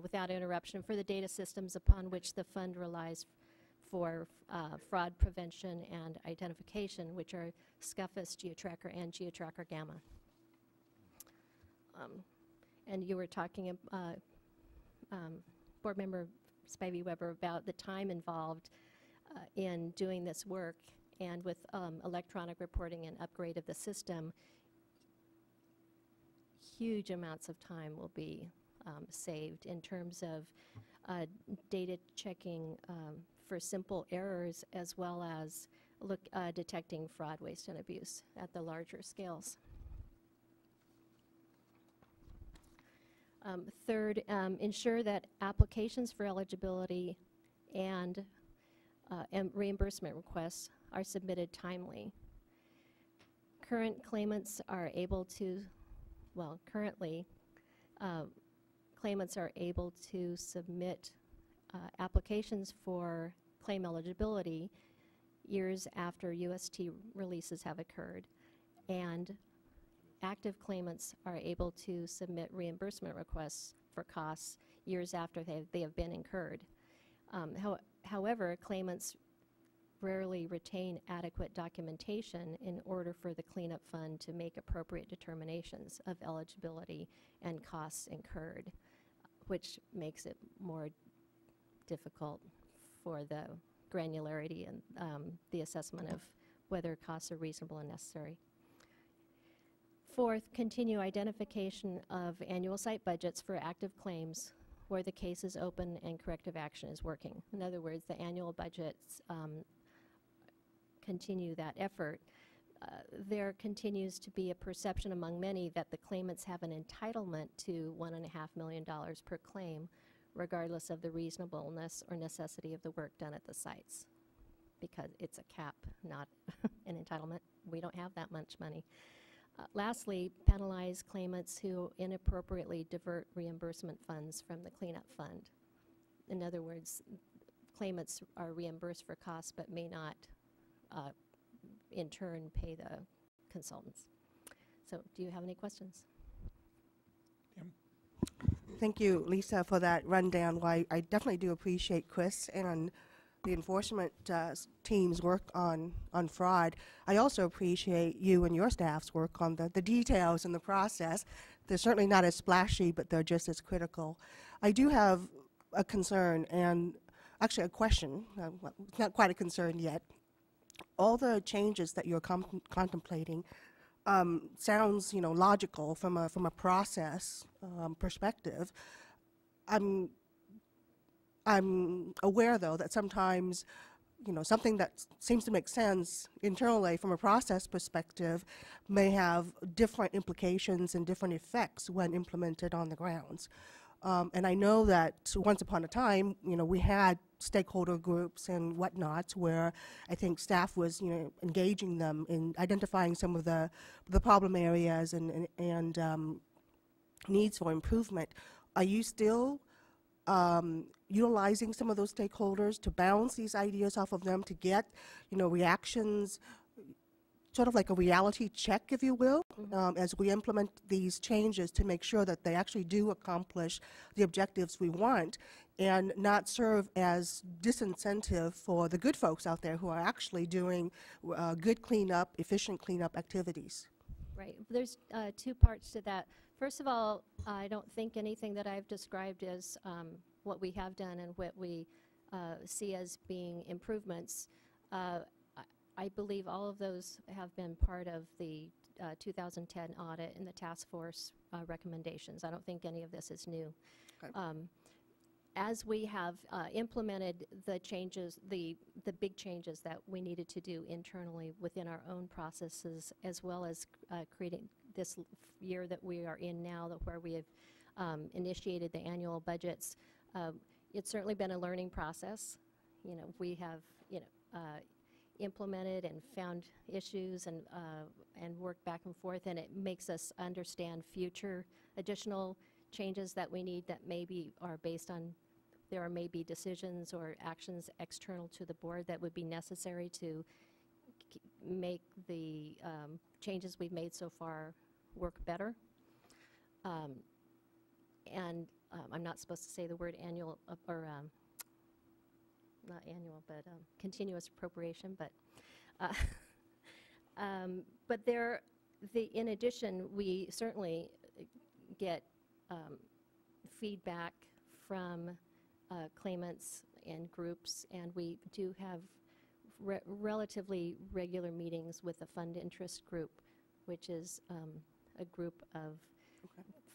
without interruption for the data systems upon which the fund relies for fraud prevention and identification, which are SCUFUS, GeoTracker, and GeoTracker Gamma. And you were talking Board Member Spivey-Weber about the time involved in doing this work, and with electronic reporting and upgrade of the system, huge amounts of time will be saved in terms of data checking for simple errors as well as detecting fraud, waste, and abuse at the larger scales. Third, ensure that applications for eligibility and reimbursement requests are submitted timely. Current claimants are able to, currently, claimants are able to submit applications for claim eligibility years after UST releases have occurred, and active claimants are able to submit reimbursement requests for costs years after they have been incurred. However, claimants rarely retain adequate documentation in order for the cleanup fund to make appropriate determinations of eligibility and costs incurred, which makes it more difficult for the granularity and the assessment of whether costs are reasonable and necessary. Fourth, continue identification of annual site budgets for active claims where the case is open and corrective action is working. In other words, the annual budgets continue that effort. There continues to be a perception among many that the claimants have an entitlement to $1.5 million per claim, regardless of the reasonableness or necessity of the work done at the sites, because it's a cap, not an entitlement. We don't have that much money. Lastly, penalize claimants who inappropriately divert reimbursement funds from the cleanup fund. In other words, claimants are reimbursed for costs but may not in turn pay the consultants. So do you have any questions? Thank you, Lisa, for that rundown. Well, I definitely do appreciate Chris and the enforcement team's work on fraud. I also appreciate you and your staff's work on the details and the process. They're certainly not as splashy, but they're just as critical. I do have a concern and actually a question. Well, it's not quite a concern yet. All the changes that you're contemplating sounds, logical from a process perspective. I'm aware, though, that sometimes, something that seems to make sense internally from a process perspective may have different implications and different effects when implemented on the grounds. And I know that once upon a time, we had stakeholder groups and whatnot where I think staff was, engaging them in identifying some of the problem areas and needs for improvement. Are you still utilizing some of those stakeholders to bounce these ideas off of them to get, reactions, sort of like a reality check, if you will, as we implement these changes to make sure that they actually do accomplish the objectives we want and not serve as disincentive for the good folks out there who are actually doing good cleanup, efficient cleanup activities? Right. There's two parts to that. First of all, I don't think anything that I've described as what we have done and what we see as being improvements. I believe all of those have been part of the 2010 audit and the task force recommendations. I don't think any of this is new. Okay. As we have implemented the changes, the big changes that we needed to do internally within our own processes, as well as creating this year that we are in now, where we have initiated the annual budgets, it's certainly been a learning process. We have, implemented and found issues and worked back and forth, and it makes us understand future additional changes that we need that maybe are based on, there are maybe decisions or actions external to the board that would be necessary to make the changes we've made so far work better. And I'm not supposed to say the word annual or not annual, but continuous appropriation. But in addition, we certainly get feedback from claimants and groups, and we do have relatively regular meetings with the fund interest group, which is a group of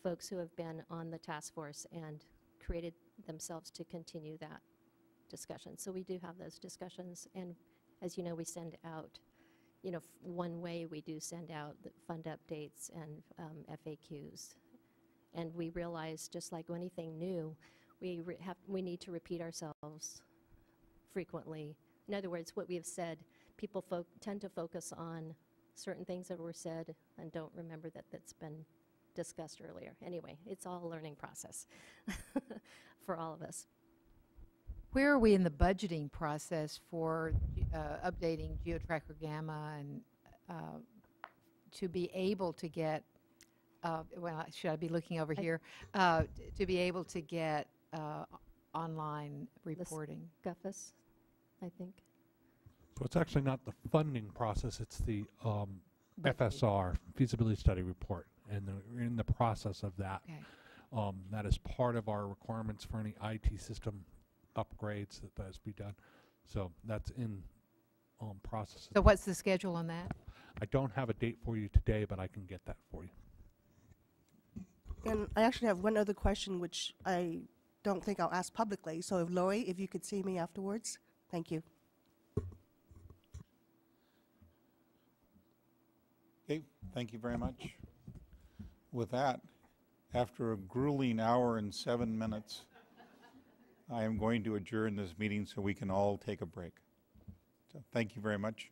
folks who have been on the task force and created themselves to continue that discussion. So we do have those discussions, and as you know, we send out, one way we do send out the fund updates and FAQs. And we realize, just like anything new, we need to repeat ourselves frequently. In other words, what we have said, people tend to focus on certain things that were said and don't remember that that's been discussed earlier. Anyway, it's all a learning process for all of us. Where are we in the budgeting process for updating GeoTracker Gamma and to be able to get, well, should I be looking over here, to be able to get online reporting? Guffus, I think. So it's actually not the funding process, it's the FSR, feasibility study report, and we're in the process of that. Okay. That is part of our requirements for any IT system upgrades that has to be done. So that's in process. So what's the schedule on that? I don't have a date for you today, but I can get that for you. And I actually have one other question, which I don't think I'll ask publicly. So if Lori, if you could see me afterwards, thank you. Okay, thank you very much. With that, after a grueling hour and 7 minutes, I am going to adjourn this meeting so we can all take a break. So thank you very much.